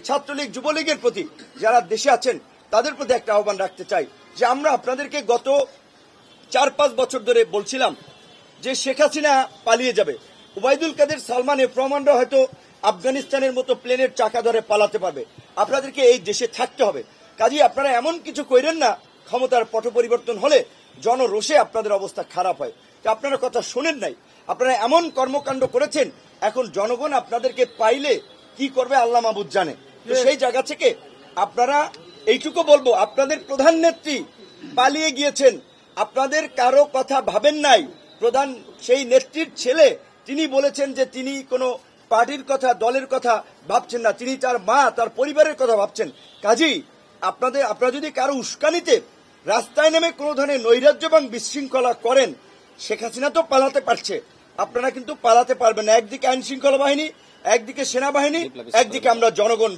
ছাত্রলীগ যুবলীগের প্রতি যারা দেশে আছেন তাদের প্রতি একটা আহ্বান রাখতে চাই যে আমরা আপনাদেরকে গত 4-5 বছর ধরে বলছিলাম যে শেখ হাসিনা পালিয়ে যাবে, ওবায়দুল কাদের, সালমান, এফ রহমানরা হয়তো আফগানিস্তানের মতো প্লেনের চাকা ধরে পালাতে পারবে, আপনাদেরকে এই দেশে থাকতে হবে। কাজেই আপনারা এমন কিছু কইরেন না ক্ষমতার পট পরিবর্তন হলে জনরোষে আপনাদের অবস্থা খারাপ হয়। তো আপনারা কথা শোনেন নাই, আপনারা এমন কর্মকাণ্ড করেছেন, এখন জনগণ আপনাদেরকে পাইলে কি করবে আল্লাহ মাহবুদ জানে। তো সেই জায়গা থেকে আপনারা এইটুকু বলবো, আপনাদের প্রধান নেত্রী পালিয়ে গিয়েছেন, আপনাদের কারো কথা ভাবেন নাই। প্রধান সেই নেত্রীর ছেলে তিনি বলেছেন যে তিনি কোনো পার্টির কথা, দলের কথা ভাবছেন না, তিনি তার মা, তার পরিবারের কথা ভাবছেন। কাজেই আপনারা যদি কারো উস্কানিতে রাস্তায় নেমে কোনো ধরনের নৈরাজ্য এবং বিশৃঙ্খলা করেন, শেখ হাসিনা তো পালাতে পারছে, আপনারা কিন্তু পালাতে পারবেন না। একদিকে আইন শৃঙ্খলা বাহিনী, একদিকে সেনাবাহিনী, একদিকে আমরা জনগণ।